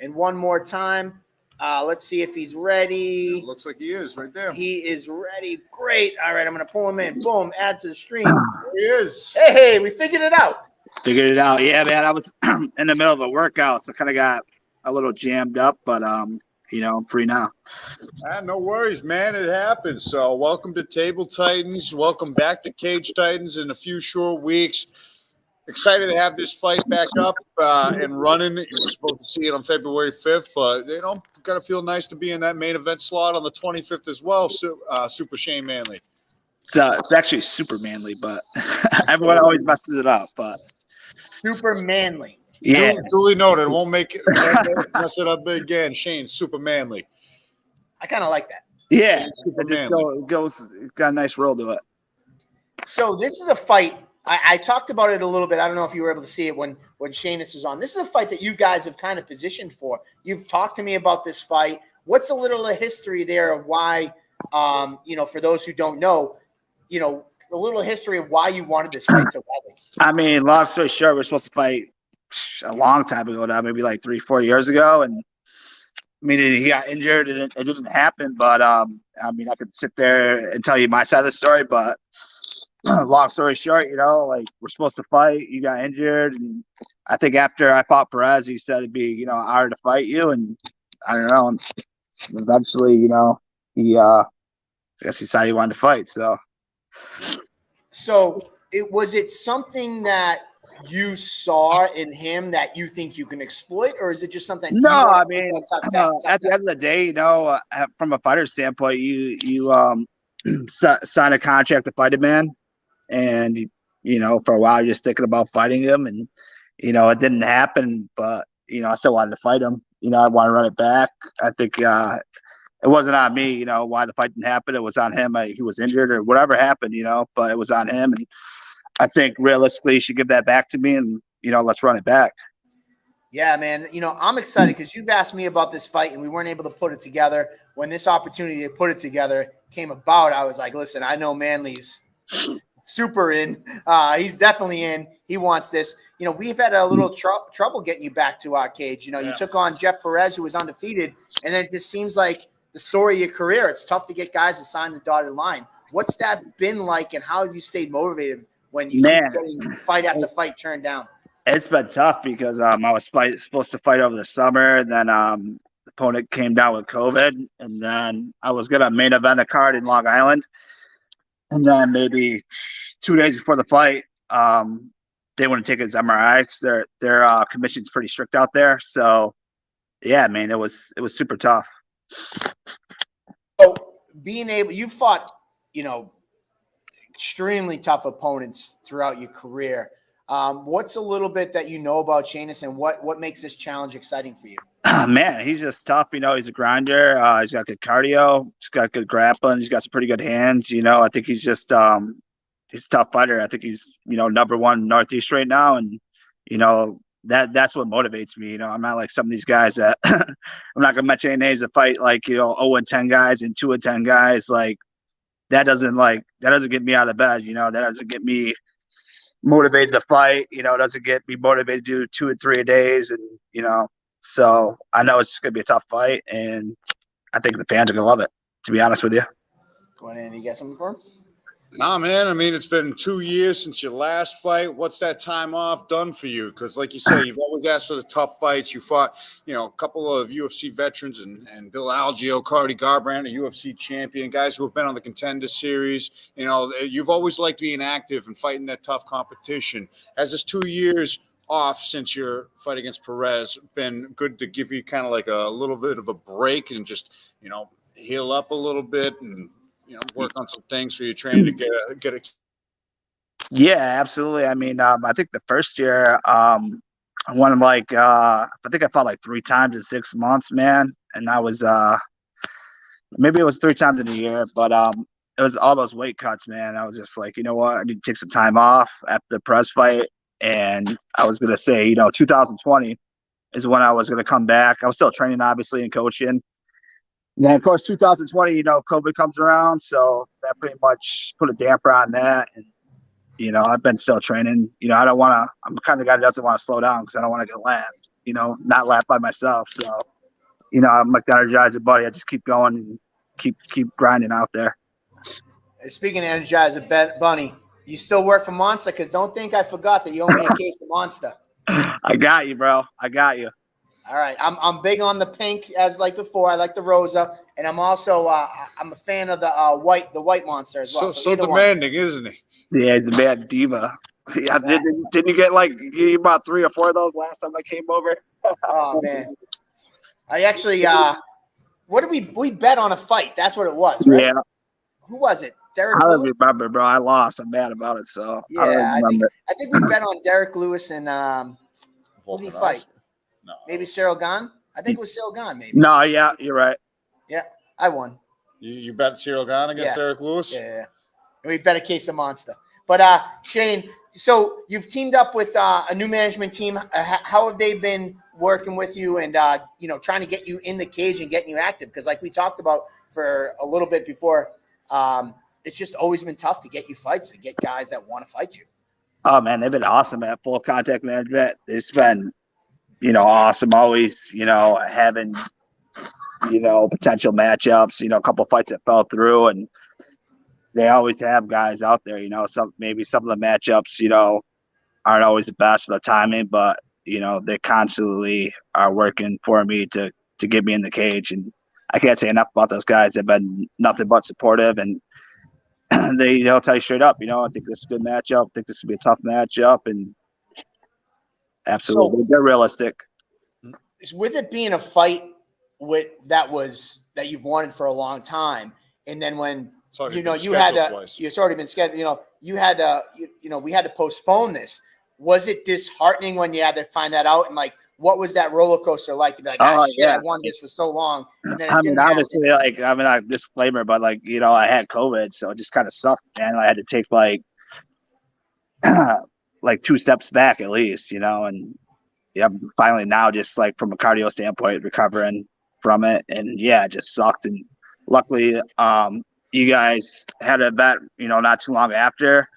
And one more time. Let's see if he's ready. It looks like he is right there. He is ready. Great. All right, I'm going to pull him in. Boom, add to the stream. There he is. Hey, we figured it out. Figured it out. Yeah, man. I was in the middle of a workout, so kind of got a little jammed up, but I'm free now. No worries, man. It happens. So welcome to Table Titans. Welcome back to Cage Titans in a few short weeks. Excited to have this fight back up and running. You were supposed to see it on February 5th, but got to feel nice to be in that main event slot on the 25th as well. Super Shane Manley. It's actually Super Manly, but everyone always messes it up. But Super Manly. Yeah, duly noted. Won't make it mess it up again. Shane, Super Manly. I kind of like that. Yeah, it just goes got a nice roll to it. So this is a fight. I talked about it a little bit. I don't know if you were able to see it when Sheamus was on. This is a fight that you guys have kind of positioned for. You've talked to me about this fight. What's a little history there of why, for those who don't know, a little history of why you wanted this fight so badly? I mean, long story short, we're supposed to fight a long time ago now, maybe like 3-4 years ago. And I mean, he got injured and it didn't happen. But I mean, I could sit there and tell you my side of the story, but long story short, we're supposed to fight. You got injured, and I think after I fought Perez, he said it'd be, an honor to fight you. And I don't know. Eventually, he I guess he decided he wanted to fight. So was it something that you saw in him that you think you can exploit, or is it just something? No, I mean, at the end of the day, from a fighter standpoint, you sign a contract to fight a man. And, for a while, you're just thinking about fighting him. And, it didn't happen. But, I still wanted to fight him. I want to run it back. I think it wasn't on me, why the fight didn't happen. It was on him. He was injured or whatever happened, but it was on him. And I think realistically, he should give that back to me and, let's run it back. Yeah, man. I'm excited because you've asked me about this fight and we weren't able to put it together. When this opportunity to put it together came about, I was like, listen, I know Manley's super in. He's definitely in. He wants this. We've had a little trouble getting you back to our cage. You took on Jeff Perez, who was undefeated, and then it just seems like the story of your career. It's tough to get guys to sign the dotted line. What's that been like, and how have you stayed motivated when you keep getting fight after fight turned down? It's been tough because I was supposed to fight over the summer, and then the opponent came down with COVID, and then I was going to main event a card in Long Island. And then maybe 2 days before the fight, they wouldn't take his MRI because their commission's pretty strict out there. So, yeah, man, it was super tough. So you fought, extremely tough opponents throughout your career. What's a little bit that you know about Sheamus, and what makes this challenge exciting for you? Man, he's just tough. He's a grinder. He's got good cardio. He's got good grappling. He's got some pretty good hands. I think he's just he's a tough fighter. I think he's number one Northeast right now, and that's what motivates me. I'm not like some of these guys that I'm not gonna mention any names that fight like 0-10 guys and 2-10 guys. Like that doesn't get me out of bed. That doesn't get me motivated to fight. Doesn't get me motivated to do 2 or 3 days, and So I know it's going to be a tough fight, and I think the fans are going to love it, to be honest with you. Go ahead, you got something for him? Nah, man. I mean, it's been 2 years since your last fight. What's that time off done for you? Because like you say, you've always asked for the tough fights. You fought, a couple of UFC veterans and Bill Algeo, Cardi Garbrandt, a UFC champion, guys who have been on the Contender Series. You've always liked being active and fighting that tough competition. Has this 2 years off since your fight against Perez been good to give you kind of like a little bit of a break and just, heal up a little bit and, work on some things for your training to get it? Yeah, absolutely. I mean, I think the first year, I won I think I fought like 3 times in 6 months, man. And I was, maybe it was 3 times in a year, but it was all those weight cuts, man. I was just like, you know what? I need to take some time off after the Perez fight. And I was going to say, 2020 is when I was going to come back. I was still training, obviously, and coaching. And then, of course, 2020, COVID comes around. So that pretty much put a damper on that. And, I've been still training. I'm the kind of guy that doesn't want to slow down because I don't want to get land. not laugh by myself. So, I'm like the Energizer buddy. I just keep going and keep grinding out there. Speaking of Energizer Bunny, you still work for Monster? Because don't think I forgot that you owe me a case of Monster. I got you, bro. I got you. All right, I'm big on the pink as like before. I like the Rosa, and I'm also I'm a fan of the white Monster as well. So demanding, isn't he? Yeah, he's a bad diva. Yeah, didn't you get you bought 3 or 4 of those last time I came over? Oh man, I actually what did we bet on a fight? That's what it was, right? Yeah. Who was it? Derek I don't Lewis? remember, bro. I lost. I'm mad about it. So Yeah, I think we bet on Derek Lewis and who did he fight? No. Maybe Cyril Gahn? I think it was Cyril Gahn, maybe. No, yeah, you're right. Yeah, I won. You bet Cyril Gahn against Derek Lewis? Yeah. And we bet a case of Monster. But Shane, so you've teamed up with a new management team. How have they been working with you and trying to get you in the cage and getting you active? Because like we talked about for a little bit before, it's just always been tough to get you fights, to get guys that want to fight you. Oh man, they've been awesome at Full Contact Management. It's been awesome. Always, having, potential matchups, a couple fights that fell through, and they always have guys out there, some of the matchups, aren't always the best of the timing, but, they constantly are working for me to get me in the cage. And I can't say enough about those guys. They've been nothing but supportive, and they'll tell you straight up, I think this is a good matchup. I think this will be a tough matchup, and absolutely, they're realistic. With it being a fight that you've wanted for a long time, and then when it's already been scheduled, we had to postpone this. Was it disheartening when you had to find that out? And what was that roller coaster like to be like, I wanted this for so long? And then obviously, a disclaimer, but I had COVID, so it just kind of sucked, man. I had to take 2 steps back at least, and finally now just from a cardio standpoint, recovering from it. And yeah, it just sucked. And luckily, you guys had a bet, not too long after,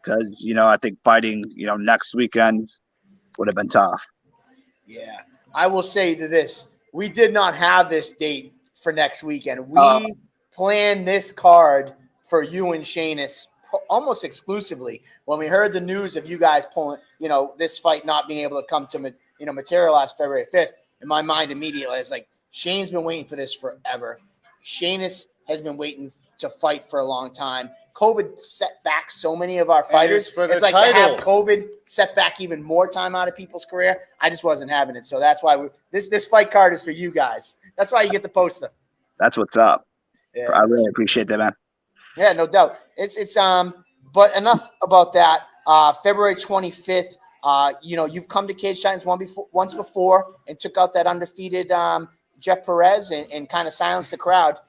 because, I think fighting, next weekend would have been tough. Yeah. I will say to this, we did not have this date for next weekend. We planned this card for you and Shanus almost exclusively. When we heard the news of you guys pulling, this fight not being able to come to, materialize February 5th, in my mind immediately, it's like, Shane's been waiting for this forever. Shanus has been waiting to fight for a long time. COVID set back so many of our fighters. It's like to have COVID set back even more time out of people's career. I just wasn't having it. So that's why this fight card is for you guys. That's why you get the poster. That's what's up. Yeah. I really appreciate that, man. Yeah, no doubt. It's but enough about that. February 25th, you've come to Cage Titans once before and took out that undefeated Jeff Perez and kind of silenced the crowd.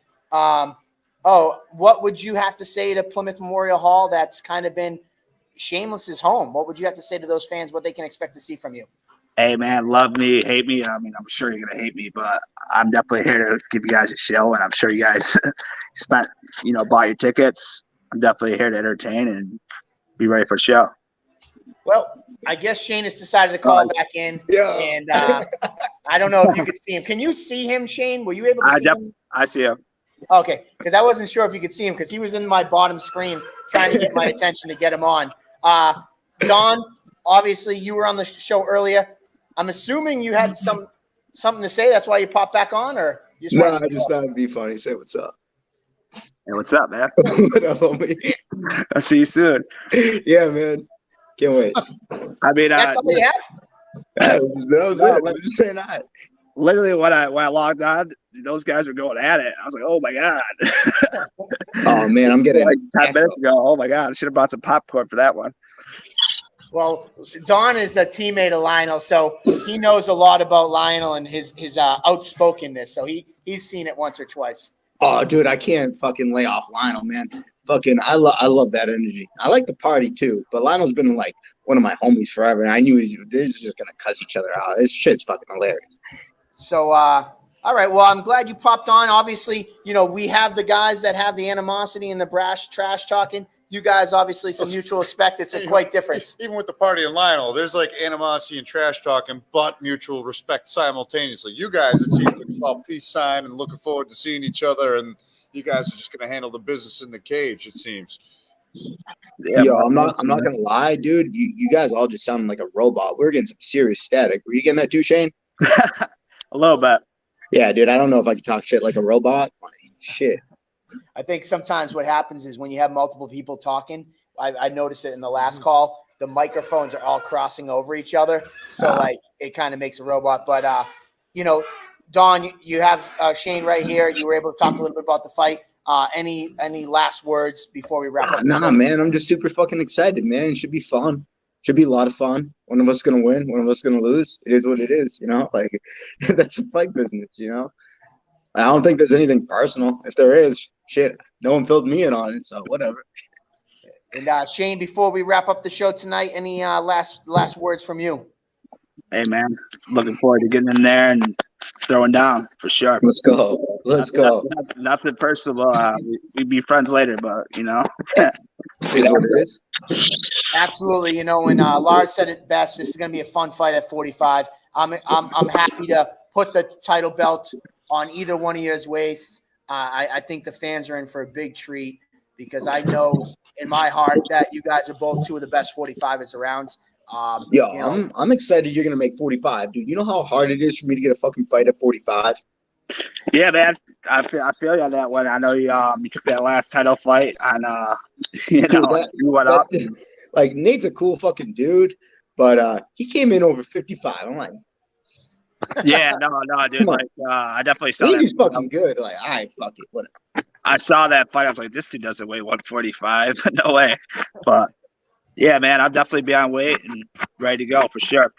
What would you have to say to Plymouth Memorial Hall that's kind of been Shameless's home? What would you have to say to those fans, what they can expect to see from you? Hey, man, love me, hate me. I mean, I'm sure you're going to hate me, but I'm definitely here to give you guys a show, and I'm sure you guys bought your tickets. I'm definitely here to entertain and be ready for the show. Well, I guess Shane has decided to call back in. Yeah. And I don't know if you could see him. Can you see him, Shane? Were you able to see him? I see him. Okay, because I wasn't sure if you could see him because he was in my bottom screen trying to get my attention to get him on. Don, obviously you were on the show earlier. I'm assuming you had something to say. That's why you popped back on, or you just I just thought it'd be funny. Say what's up. Hey, what's up, man? What up, homie? I'll see you soon. Yeah, man. Can't wait. I mean, that's all you have? That was it. I'm just saying that. Literally, when I logged on, those guys were going at it. I was like, "Oh my god!" Oh man, I'm getting 10 minutes ago. Oh my god, I should have brought some popcorn for that one. Well, Don is a teammate of Lionel, so he knows a lot about Lionel and his outspokenness. So he's seen it once or twice. Oh, dude, I can't fucking lay off Lionel, man. I love that energy. I like the party too, but Lionel's been one of my homies forever, and I knew they was just gonna cuss each other out. This shit's fucking hilarious. So, all right. Well, I'm glad you popped on. Obviously, we have the guys that have the animosity and the brash trash talking. you guys obviously some mutual respect. It's quite different. Even with the party and Lionel, there's like animosity and trash talking, but mutual respect simultaneously. You guys, it seems like it's all peace sign and looking forward to seeing each other, and you guys are just going to handle the business in the cage, it seems. Yeah, Yo, I'm not gonna lie, dude. You guys all just sound like a robot. We're getting some serious static. Were you getting that too, Shane? a little bit. Yeah, dude. I don't know if I can talk shit like a robot. Like, shit. I think sometimes what happens is when you have multiple people talking, I noticed it in the last call, the microphones are all crossing over each other. So like it kind of makes a robot. But Don, you have Shane right here. You were able to talk a little bit about the fight. Any last words before we wrap up? Nah, man. I'm just super fucking excited, man. It should be fun. Should be a lot of fun. One of us gonna win. One of us gonna lose. It is what it is, you know. Like that's a fight business, you know. I don't think there's anything personal. If there is, shit, no one filled me in on it, so whatever. And Shane, before we wrap up the show tonight, any last words from you? Hey, man, looking forward to getting in there and throwing down for sure. Let's go. Let's go. Nothing personal. We'd be friends later, but It is what it is. Absolutely. When Lars said it best, this is going to be a fun fight at 45. I'm happy to put the title belt on either one of yours waists. I think the fans are in for a big treat because I know in my heart that you guys are both two of the best 45ers around. I'm excited you're gonna make 45, dude. You know how hard it is for me to get a fucking fight at 45. yeah, man, I feel you on that one. I know you took that last title fight, and you went up. Like Nate's a cool fucking dude, but he came in over 55. I'm like, Yeah, no, dude. Like, I definitely saw that. He's fucking good. Like, all right, fuck it, whatever. I saw that fight. I was like, this dude doesn't weigh 145. No way. But yeah, man, I'll definitely be on weight and ready to go for sure.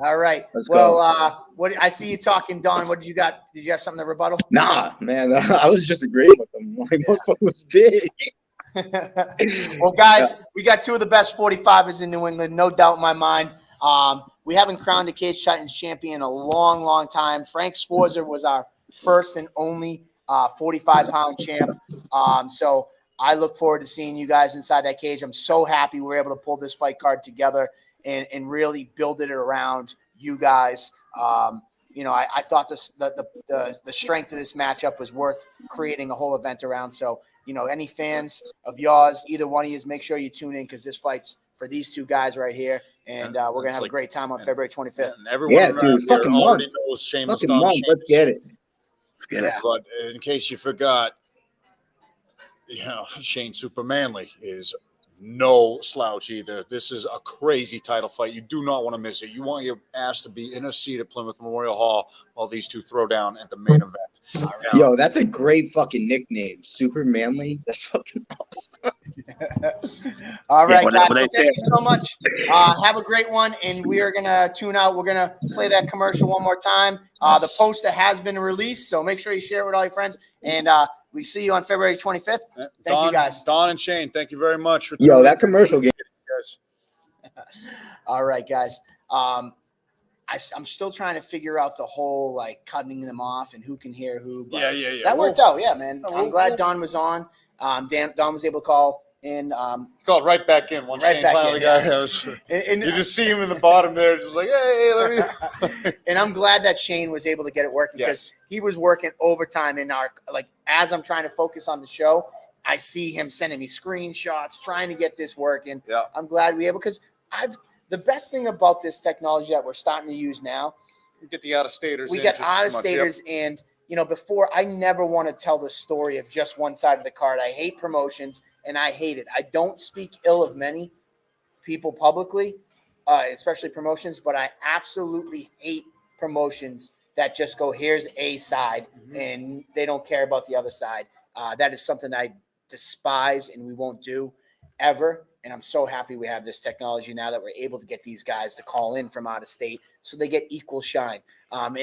All right. Let's well, go. what I see you talking, Don. What did you got? Did you have something to rebuttal? Nah, man, I was just agreeing with him. Like, motherfucker was big. Well, guys, we got two of the best 45ers in New England, no doubt in my mind. We haven't crowned a Cage Titans champion in a long, long time. Frank Sforza was our first and only 45-pound champ. So I look forward to seeing you guys inside that cage. I'm so happy we were able to pull this fight card together and really build it around you guys. I thought the strength of this matchup was worth creating a whole event around. So, any fans of yours, either one of you, make sure you tune in because this fight's for these two guys right here. And we're going to have a great time on February 25th. And everyone dude, fucking already month. knows Shameless Fucking Don. month. Let's get it. Let's get it. But in case you forgot, Shane Super Manley is no slouch either. This is a crazy title fight. You do not want to miss it. You want your ass to be in a seat at Plymouth Memorial Hall while these two throw down at the main event. Yo, that's a great fucking nickname. Super Manly. That's fucking awesome. All right, guys. Well, Thank you so much. Have a great one. And we are going to tune out. We're going to play that commercial one more time. The poster has been released, so make sure you share it with all your friends. And we see you on February 25th. Thank you, guys. Don and Shane, thank you very much for that commercial game. All right, guys. I'm still trying to figure out the whole cutting them off and who can hear who. But yeah. That worked out, yeah, man. I'm glad Don was on. Don was able to call in. Called right back in once Shane finally got here. And you just see him in the bottom there, just like, hey, let me. And I'm glad that Shane was able to get it working because he was working overtime in our as I'm trying to focus on the show. I see him sending me screenshots, trying to get this working. Yeah. I'm glad we able because the best thing about this technology that we're starting to use now, we get the out-of-staters. We get out-of-staters, and before I never want to tell the story of just one side of the card. I hate promotions, and I hate it. I don't speak ill of many people publicly, especially promotions, but I absolutely hate promotions that just go, here's a side, and they don't care about the other side. That is something I despise and we won't do ever. And I'm so happy we have this technology now that we're able to get these guys to call in from out of state so they get equal shine. And